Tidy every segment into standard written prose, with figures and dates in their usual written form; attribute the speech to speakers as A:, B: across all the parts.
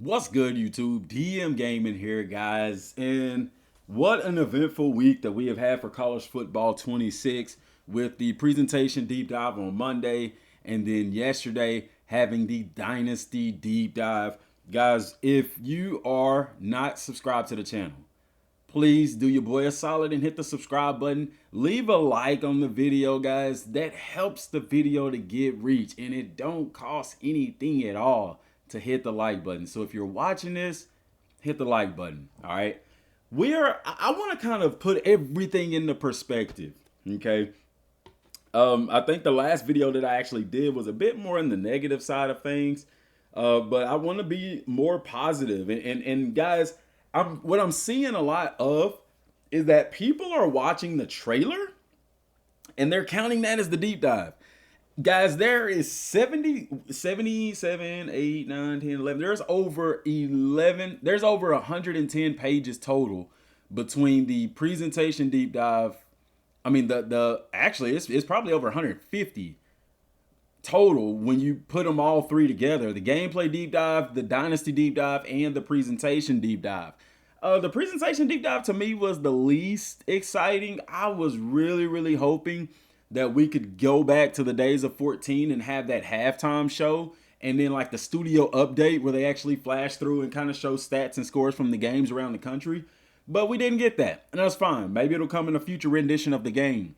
A: What's good, YouTube? DM Gaming here, guys. And what an eventful week that we have had for college football 26 with the presentation deep dive on Monday. And then yesterday, having the Dynasty deep dive. Guys, if you are not subscribed to the channel, please do your boy a solid and hit the subscribe button. Leave a like on the video, guys. That helps the video to get reach, and it don't cost anything at all to hit the like button. So if you're watching this, hit the like button. All right. I want to kind of put everything into perspective. Okay. I think the last video that I actually did was a bit more in the negative side of things. But I want to be more positive. And guys, what I'm seeing a lot of is that people are watching the trailer and they're counting that as the deep dive. Guys, there is 77, 8, 9, 10, 11. There's over 110 pages total between the presentation deep dive. I mean, actually, it's probably over 150 total when you put them all three together: the gameplay deep dive, the dynasty deep dive, and the presentation deep dive. The presentation deep dive to me was the least exciting. I was really hoping that we could go back to the days of 14 and have that halftime show and then like the studio update where they actually flash through and kind of show stats and scores from the games around the country. But we didn't get that, and that's fine. Maybe it'll come in a future rendition of the game.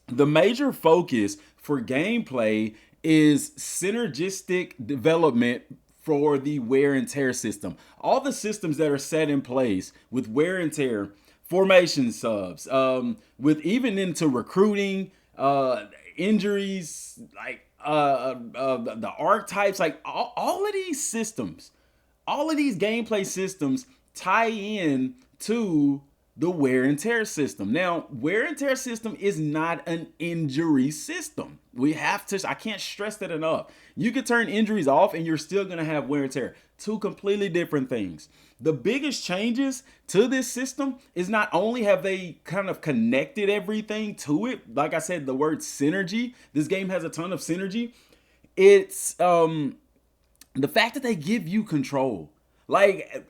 A: The major focus for gameplay is synergistic development for the wear and tear system. All the systems that are set in place with wear and tear, formation subs, with even into recruiting, injuries, like the archetypes, like all of these systems, all of these gameplay systems tie in to the wear and tear system. Now, wear and tear system is not an injury system. I can't stress that enough. You can turn injuries off and you're still going to have wear and tear. Two completely different things. The biggest changes to this system is not only have they kind of connected everything to it, like I said, the word synergy. This game has a ton of synergy. It's the fact that they give you control. Like,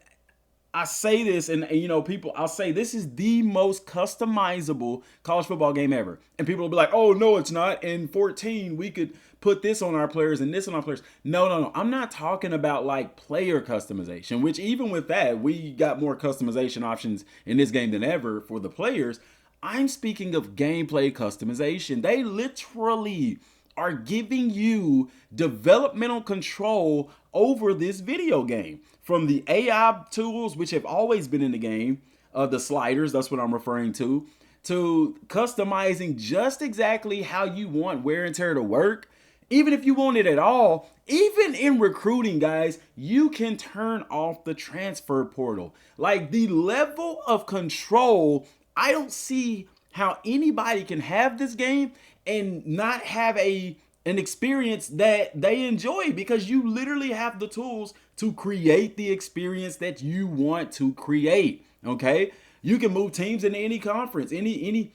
A: I say this, and you know, I'll say this is the most customizable college football game ever. And people will be like, oh, no, it's not. In 14, we could put this on our players and this on our players. No. I'm not talking about like player customization, which even with that, we got more customization options in this game than ever for the players. I'm speaking of gameplay customization. They literally are giving you developmental control over this video game. From the AI tools, which have always been in the game, the sliders, that's what I'm referring to customizing just exactly how you want wear and tear to work. Even if you want it at all, even in recruiting, guys, you can turn off the transfer portal. Like, the level of control, I don't see how anybody can have this game and not have an experience that they enjoy, because you literally have the tools to create the experience that you want to create. Okay, you can move teams into any conference, any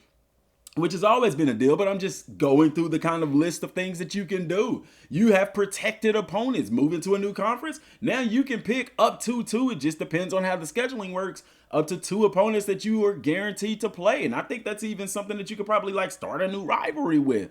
A: which has always been a deal, but I'm just going through the kind of list of things that you can do. You have protected opponents. Moving to a new conference, now you can pick up to two. It just depends on how the scheduling works. Up to two opponents that you are guaranteed to play, and I think that's even something that you could probably like start a new rivalry with.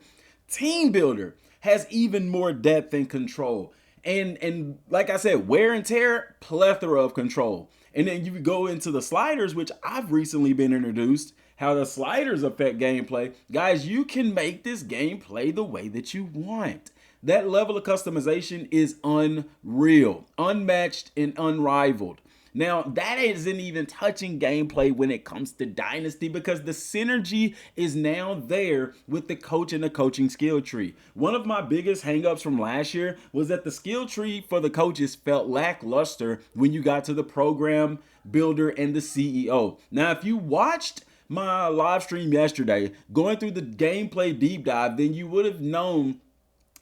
A: Team Builder has even more depth and control. And like I said, wear and tear, plethora of control. And then you go into the sliders, which I've recently been introduced, how the sliders affect gameplay. Guys, you can make this game play the way that you want. That level of customization is unreal, unmatched, and unrivaled. Now, that isn't even touching gameplay when it comes to Dynasty, because the synergy is now there with the coach and the coaching skill tree. One of my biggest hangups from last year was that the skill tree for the coaches felt lackluster when you got to the program builder and the CEO. Now, if you watched my live stream yesterday, going through the gameplay deep dive, then you would have known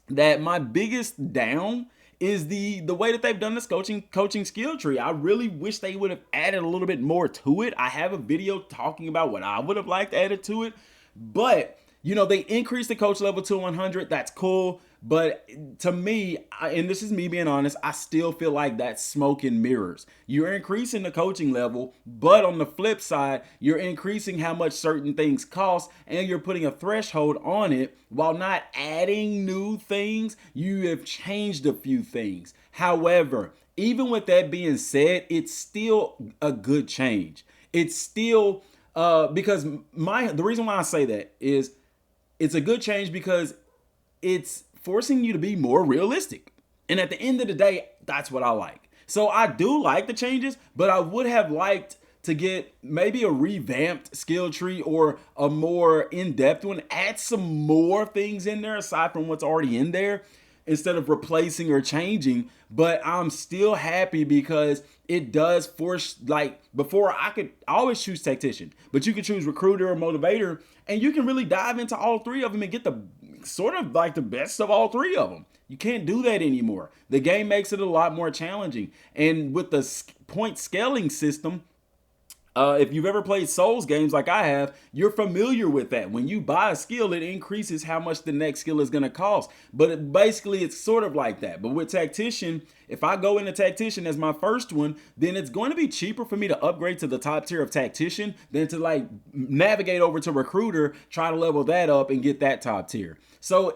A: that my biggest down is the way that they've done this coaching skill tree. I really wish they would have added a little bit more to it. I have a video talking about what I would have liked added to it, but you know, they increased the coach level to 100. That's cool. But to me, and this is me being honest, I still feel like that's smoke and mirrors. You're increasing the coaching level, but on the flip side, you're increasing how much certain things cost, and you're putting a threshold on it while not adding new things. You have changed a few things. However, even with that being said, it's still a good change. It's still because the reason why I say that is it's a good change because it's forcing you to be more realistic. And at the end of the day, that's what I like. So I do like the changes, but I would have liked to get maybe a revamped skill tree or a more in-depth one. Add some more things in there aside from what's already in there instead of replacing or changing. But I'm still happy because it does force, like before I always choose tactician, but you can choose recruiter or motivator, and you can really dive into all three of them and get the sort of like the best of all three of them. You can't do that anymore. The game makes it a lot more challenging. And with the point scaling system, if you've ever played Souls games like I have, you're familiar with that. When you buy a skill, it increases how much the next skill is going to cost. But basically, it's sort of like that. But with Tactician, if I go into Tactician as my first one, then it's going to be cheaper for me to upgrade to the top tier of Tactician than to like navigate over to Recruiter, try to level that up and get that top tier. So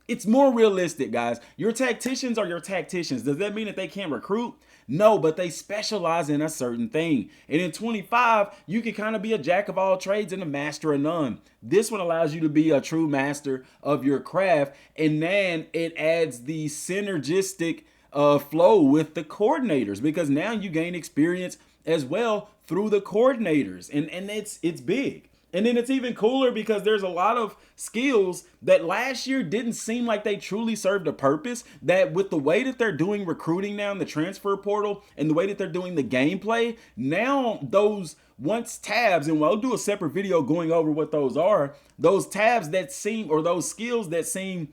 A: it's more realistic, guys. Your tacticians are your tacticians. Does that mean that they can't recruit? No, but they specialize in a certain thing. And in 25, you can kind of be a jack of all trades and a master of none. This one allows you to be a true master of your craft. And then it adds the synergistic flow with the coordinators, because now you gain experience as well through the coordinators. And it's big. And then it's even cooler because there's a lot of skills that last year didn't seem like they truly served a purpose, that with the way that they're doing recruiting now in the transfer portal and the way that they're doing the gameplay, now those once tabs, and we'll do a separate video going over what those are, those tabs that seem, or those skills that seem,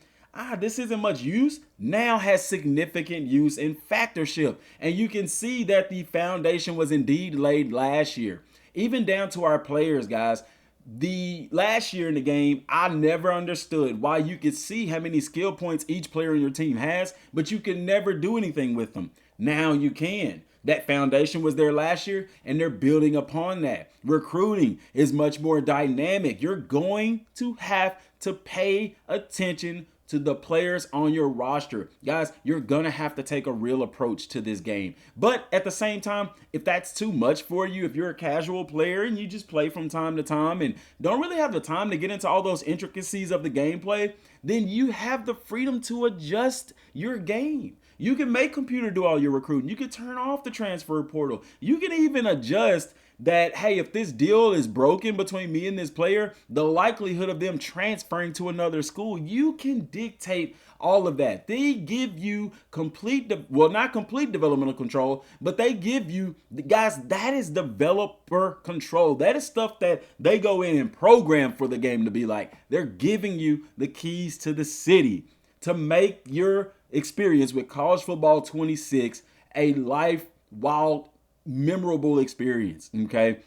A: this isn't much use, now has significant use in factorship. And you can see that the foundation was indeed laid last year. Even down to our players, guys. The last year in the game, I never understood why you could see how many skill points each player on your team has, but you can never do anything with them. Now you can. That foundation was there last year, and they're building upon that. Recruiting is much more dynamic. You're going to have to pay attention to the players on your roster. Guys, you're gonna have to take a real approach to this game. But at the same time, if that's too much for you, if you're a casual player and you just play from time to time and don't really have the time to get into all those intricacies of the gameplay, then you have the freedom to adjust your game. You can make computer do all your recruiting. You can turn off the transfer portal. You can even adjust that, hey, if this deal is broken between me and this player, the likelihood of them transferring to another school, you can dictate all of that. They give you not complete developmental control, but they give you, guys, that is developer control. That is stuff that they go in and program for the game to be like. They're giving you the keys to the city to make your experience with college football 26 a life-wild memorable experience. Okay,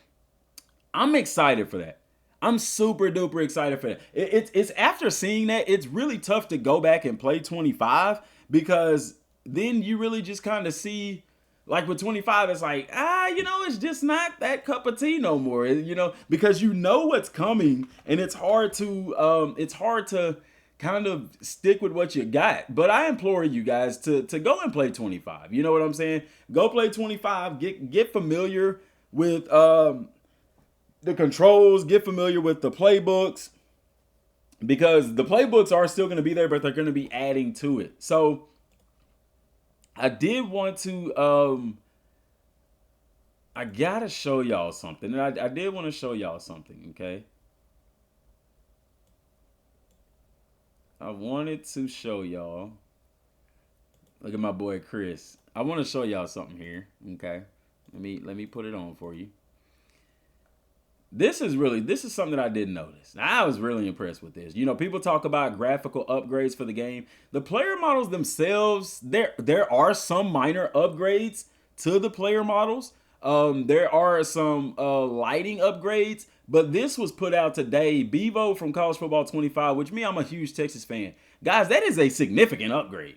A: I'm excited for that. I'm super duper excited for that. It's after seeing that, it's really tough to go back and play 25, because then you really just kind of see, like with 25, it's like, it's just not that cup of tea no more, because you know what's coming, and it's hard to kind of stick with what you got. But I implore you guys to go and play 25. You know what I'm saying? Go play 25. Get familiar with the controls. Get familiar with the playbooks, because the playbooks are still going to be there, but they're going to be adding to it. So I did want to I gotta show y'all something. And I did want to show y'all something, okay? I wanted to show y'all. Look at my boy Chris. I want to show y'all something here. Okay, let me put it on for you. This is something that I didn't notice. I was really impressed with this. People talk about graphical upgrades for the game. The player models themselves, there are some minor upgrades to the player models. There are some lighting upgrades, But this was put out today. Bevo from College Football 25, which I'm a huge Texas fan. Guys, that is a significant upgrade.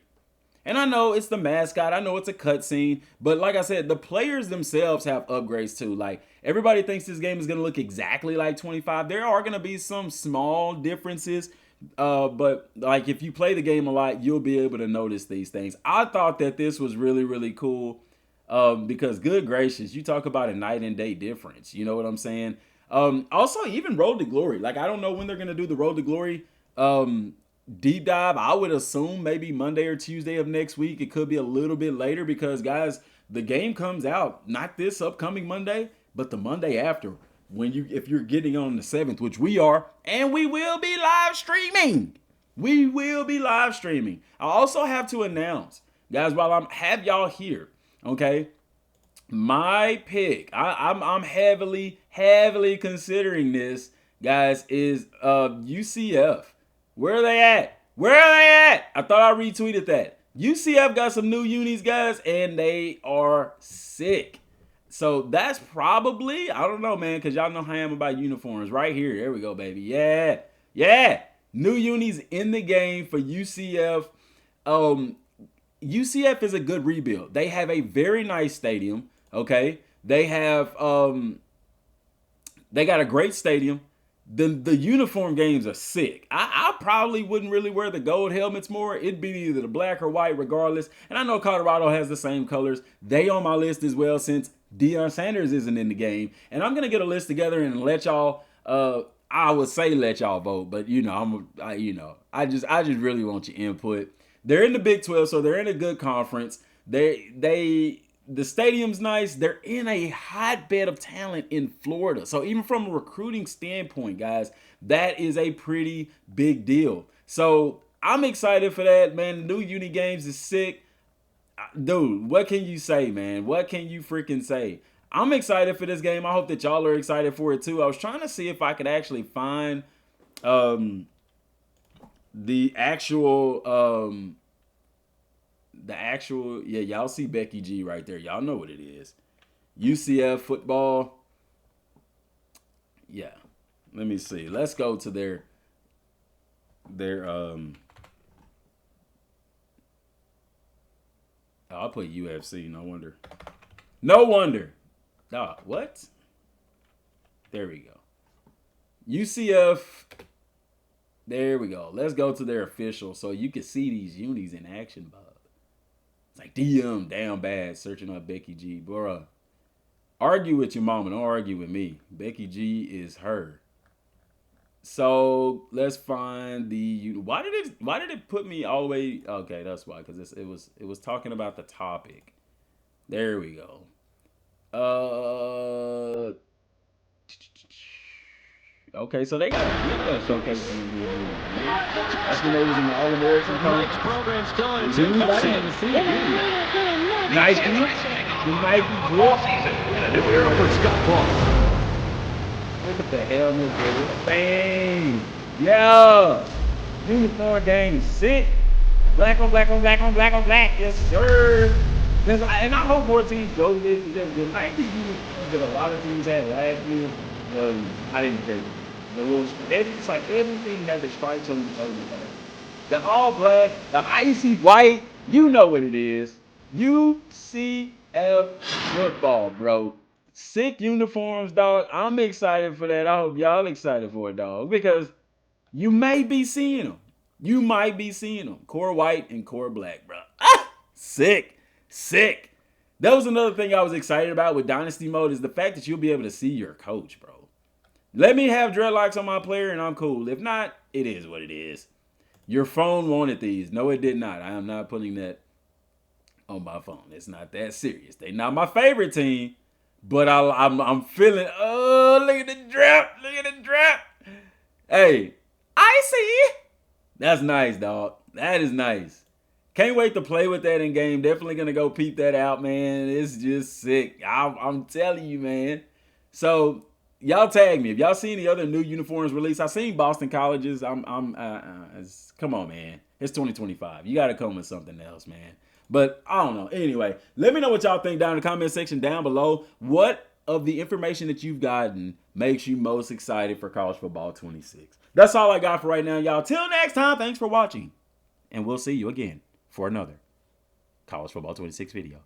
A: And I know it's the mascot. I know it's a cutscene. But like I said, the players themselves have upgrades too. Like, everybody thinks this game is going to look exactly like 25. There are going to be some small differences. But like, if you play the game a lot, you'll be able to notice these things. I thought that this was really, really cool. Because good gracious, you talk about a night and day difference. You know what I'm saying? Also, even Road to Glory. Like, I don't know when they're going to do the Road to Glory deep dive. I would assume maybe Monday or Tuesday of next week. It could be a little bit later because, guys, the game comes out not this upcoming Monday, but the Monday after. If you're getting on the 7th, which we are, and we will be live streaming. We will be live streaming. I also have to announce, guys, while I have y'all here, okay, my pick, I'm heavily considering this, guys, is UCF. Where are they at? Where are they at? I thought I retweeted that. UCF got some new unis, guys, and they are sick. So that's probably, I don't know, man, because y'all know how I am about uniforms. Right here. There we go, baby. Yeah. Yeah. New unis in the game for UCF. UCF is a good rebuild. They have a very nice stadium, okay? They have, they got a great stadium. The uniform games are sick. I probably wouldn't really wear the gold helmets more. It'd be either the black or white regardless. And I know Colorado has the same colors. They on my list as well since Deion Sanders isn't in the game. And I'm going to get a list together and let y'all, I would say let y'all vote. But, I just really want your input. They're in the Big 12, so they're in a good conference. The stadium's nice. They're in a hotbed of talent in Florida. So even from a recruiting standpoint, guys, that is a pretty big deal. So I'm excited for that, man. The new uni games is sick. Dude, what can you say, man? What can you freaking say? I'm excited for this game. I hope that y'all are excited for it too. I was trying to see if I could actually find the actual yeah, y'all see Becky G right there. Y'all know what it is. UCF football. Yeah. Let me see. Let's go to their I'll put UFC. No wonder. What? There we go. UCF. There we go. Let's go to their official so you can see these unis in action, Bob. It's like DM down bad searching up Becky G. Bruh. Argue with your mama. Don't argue with me. Becky G is her. So let's find the. Why did it put me all the way? Okay, that's why. Because it was talking about the topic. There we go. Okay, so they got a video showcase. That's when they was in the All-American Conference. Program still in June. Nice. The Nike Wolf season. A new era for Scott Paul. Look at the helmet, bang! Yeah! Unicorn game is sick. Black on black on black on black on black. Yes, sir. And I hope more teams go this. The Nike uniforms that a lot of teams had last year. I didn't get it's like everything has the stripes on the other. The all black, the icy white. You know what it is. UCF football, bro. Sick uniforms, dog. I'm excited for that. I hope y'all excited for it, dog. Because you may be seeing them. You might be seeing them. Core white and core black, bro. Sick. That was another thing I was excited about with Dynasty mode is the fact that you'll be able to see your coach, bro. Let me have dreadlocks on my player and I'm cool. If not, it is what it is. Your phone wanted these. No, it did not. I am not putting that on my phone. It's not that serious. They're not my favorite team. But I'm feeling, look at the draft. Look at the draft. Hey, I see. That's nice, dog. That is nice. Can't wait to play with that in game. Definitely going to go peep that out, man. It's just sick. I'm telling you, man. So, y'all tag me. If y'all see any other new uniforms released, I seen Boston Colleges. Come on, man. It's 2025. You got to come with something else, man. But I don't know. Anyway, let me know what y'all think down in the comment section down below. What of the information that you've gotten makes you most excited for college football 26. That's all I got for right now, y'all. Till next time, thanks for watching. And we'll see you again for another college football 26 video.